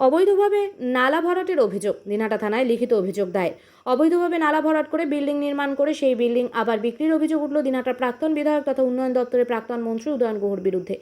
অবৈধভাবে নালা ভরাটের অভিযোগ। দিনহাটা থানায় লিখিত অভিযোগ দায়ের। অবৈধভাবে নালা ভরাট করে বিল্ডিং নির্মাণ করে সেই বিল্ডিং আবার বিক্রির অভিযোগ উঠল দিনহাটার প্রাক্তন বিধায়ক তথা উন্নয়ন দপ্তরের প্রাক্তন মন্ত্রী উদয়ন গুহর বিরুদ্ধে।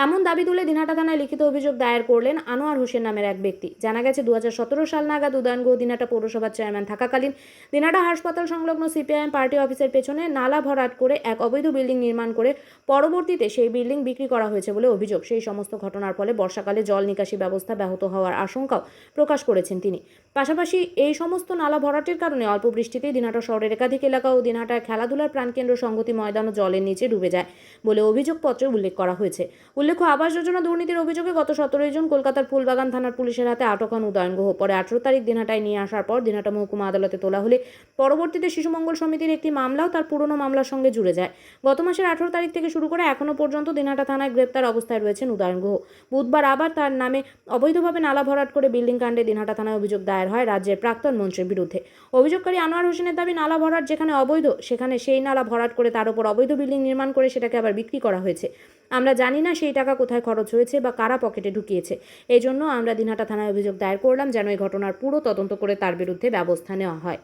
এমন দাবি তুলে দিনহাটা থানায় লিখিত অভিযোগ দায়ের করলেন আনোয়ার হোসেন নামের এক ব্যক্তি। জানা গেছে 2017 সাল নাগাদ উদয়ন গুহ দিনহাটা পৌরসভার চেয়ারম্যান থাকাকালীন দিনহাটা হাসপাতাল সংলগ্ন সিপিআইএম পার্টি অফিসের পেছনে নালা ভরাট করে এক অবৈধ বিল্ডিং নির্মাণ করে পরবর্তীতে সেই বিল্ডিং বিক্রি করা হয়েছে বলে অভিযোগ। সেই সমস্ত ঘটনার ফলে বর্ষাকালে জল নিকাশি ব্যবস্থা ব্যাহত হওয়ার আশঙ্কাও প্রকাশ করেছেন তিনি। পাশাপাশি এই সমস্ত নালা ভরাটের কারণে অল্প বৃষ্টিতেই দিনহাটা শহরের একাধিক এলাকা ও দিনহাটার খেলাধুলার প্রাণকেন্দ্র সংগতি ময়দানও জলের নিচে ডুবে যায় বলে অভিযোগপত্রে উল্লেখ করা হয়েছে। উল্লেখ্য, আবাস যোজনা দুর্নীতির অভিযোগে গত 17 জুন কলকাতার ফুলবাগান থানার পুলিশের হাতে আটক হন উদয়ন গুহ। পরে 18 তারিখ দিনহাটায় নিয়ে আসার পর দিনহাটা মহকুমা আদালতে তোলা হলে পরবর্তীতে শিশু মঙ্গল সমিতির একটি মামলাও তার পুরনো মামলার সঙ্গে জুড়ে যায়। গত মাসের 18 তারিখ থেকে শুরু করে এখনো পর্যন্ত দিনহাটা থানায় গ্রেপ্তার অবস্থায় রয়েছেন উদয়ন গুহ। বুধবার আবার তার নামে অবৈধভাবে নালা ভরাট করে বিল্ডিং কাণ্ডে দিনহাটা থানায় অভিযোগ দায়ের হয় রাজ্যের প্রাক্তন মন্ত্রীর বিরুদ্ধে। অভিযোগকারী আনোয়ার হোসেনের দাবি, নালা ভরাট যেখানে অবৈধ সেখানে সেই নালা ভরাট করে তার উপর অবৈধ বিল্ডিং নির্মাণ করে সেটাকে আবার বিক্রি করা হয়েছে। আমরা জানি না সেই টাকা কোথায় খরচ হয়েছে বা কারা পকেটে ঢুকিয়েছে। এই জন্য আমরা দিনহাটা থানায় অভিযোগ দায়ের করলাম যেন এই ঘটনার পুরো তদন্ত করে তার বিরুদ্ধে ব্যবস্থা নেওয়া হয়।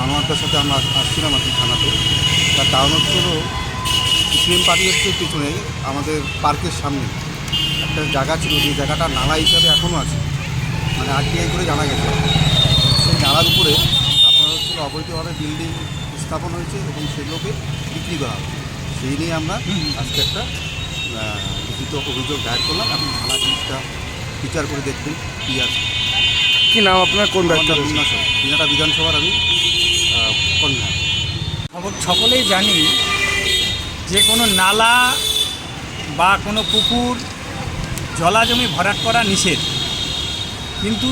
আনোয়ারটার সাথে আমরা আসছিলাম আর কি থানাতে। তার কারণ হচ্ছে সিপিএম পার্টি হচ্ছে পিছনে আমাদের পার্কের সামনে একটা জায়গা ছিল, যে জায়গাটা নালা হিসাবে এখনও আছে, মানে আরটিআই করে জানা গেছে। সেই নালার উপরে আপনার হচ্ছে অবৈধভাবে বিল্ডিং স্থাপন হয়েছে এবং সেগুলোকে বিক্রি করা হবে। সেই নিয়ে আমরা আজকে একটা লিখিত অভিযোগ দায়ের করলাম। এখন থানা জিনিসটা বিচার করে দেখবেন কী আছে। কি নাম আপনার, কোন দায়িত্ব? দিনহাটা বিধানসভার আমি কন্যা। সকলেই জানি যে কোনো নালা বা কোনো পুকুর জলাজমি ভরাট করা নিষেধ, কিন্তু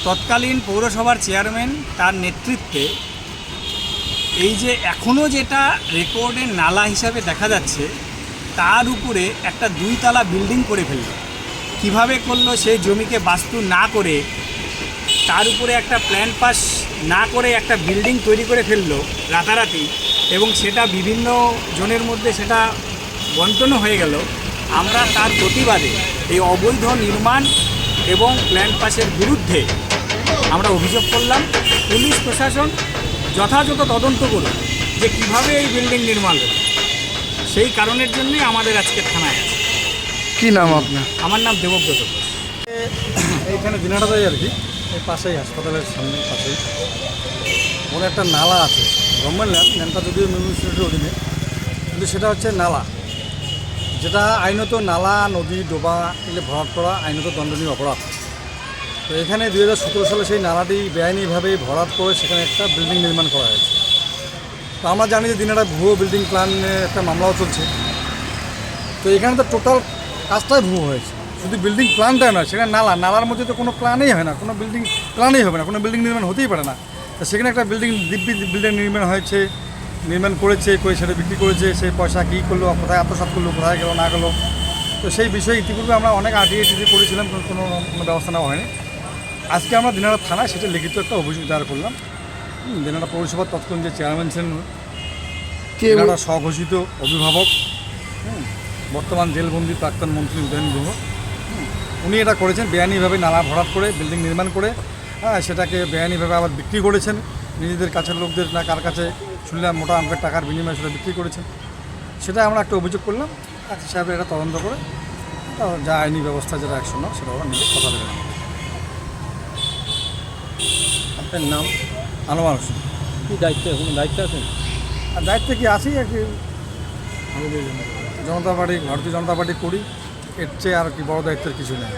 তৎকালীন পৌরসভার চেয়ারম্যান তার নেতৃত্বে এই যে এখনও যেটা রেকর্ডের নালা হিসাবে দেখা যাচ্ছে তার উপরে একটা 2 তলা বিল্ডিং করে ফেলল। কিভাবে করলো? সেই জমিকে বাস্তু না করে তার উপরে একটা প্ল্যান পাস না করে একটা বিল্ডিং তৈরি করে ফেললো রাতারাতি, এবং সেটা বিভিন্ন জনের মধ্যে সেটা বন্টনও হয়ে গেল। আমরা তার প্রতিবাদে এই অবৈধ নির্মাণ এবং প্ল্যান পাসের বিরুদ্ধে আমরা অভিযোগ করলাম। পুলিশ প্রশাসন যথাযথ তদন্ত করুন যে কীভাবে এই বিল্ডিং নির্মাণ হলো। সেই কারণের জন্যই আমাদের আজকে থানায় আছে। কি নাম আপনার? আমার নাম দেবব্রত। এইখানে দিনহাটাতেই আর কি, এই পাশেই হাসপাতালের সামনে পাশেই বড় একটা নালা আছে। গভর্নমেন্ট ল্যান্ডটা যদিও মিউনিসিপ্যালিটির অধীনে, কিন্তু সেটা হচ্ছে নালা, যেটা আইনত নালা, নদী, ডোবা এগুলো ভরাট করা আইনত দণ্ডনীয় অপরাধ। তো এখানে 2017 সালে সেই নালাটি বেআইনিভাবে ভরাট করে সেখানে একটা বিল্ডিং নির্মাণ করা হয়েছে। তো আমরা জানি যে দিনহাটা ভুয়ো বিল্ডিং প্ল্যানে একটা মামলাও চলছে। তো এখানে তো টোটাল কাজটাই ভুয়ো হয়েছে, শুধু বিল্ডিং প্ল্যানটাই নয়, সেখানে নালার মধ্যে তো কোনো প্ল্যানই হয় না, কোনো বিল্ডিং প্ল্যানই হবে না, কোনো বিল্ডিং নির্মাণ হতেই পারে না। তো সেখানে একটা দিব্যি বিল্ডিং নির্মাণ হয়েছে, নির্মাণ করেছে, করে সেটা বিক্রি করেছে। সেই পয়সা কী করলো, কোথায় আত্মসাৎ করলো, কোথায় গেলো না গেলো, তো সেই বিষয়ে ইতিপূর্বে আমরা অনেক আরটিআই করেছিলাম, কোনো ব্যবস্থা নেওয়া হয়নি। আজকে আমরা দিনহাটা থানায় সেটা লিখিত একটা অভিযোগ দায়ের করলাম। দিনহাটা পৌরসভার তৎকালীন যে চেয়ারম্যান ছিলেন, দিনহাটা স্বঘোষিত অভিভাবক, বর্তমান জেলবন্দি প্রাক্তন মন্ত্রী উদয়ন গুহ, উনি এটা করেছেন বেআইনিভাবে নালা ভরাট করে বিল্ডিং নির্মাণ করে, সেটাকে বেআইনিভাবে আবার বিক্রি করেছেন নিজেদের কাছের লোকদের, না কার কাছে শুনলাম মোটা অঙ্কের টাকার বিনিময়ে সেটা বিক্রি করেছেন। সেটা আমরা একটা অভিযোগ করলাম। আচ্ছা সাহেব এটা তদন্ত করে যা আইনি ব্যবস্থা যেটা অ্যাকশন নাও সেটা ওরা নিজে কথা দেবেন। আপনার নাম? আনোয়ার হোসেন। কী দায়িত্ব, কোনো দায়িত্ব আছেন? আর দায়িত্বে কি আছি আর কি, জনতা পার্টি, ভারতীয় জনতা পার্টি করি, এর চেয়ে আর কি বড় দায়িত্বের কিছু নেই।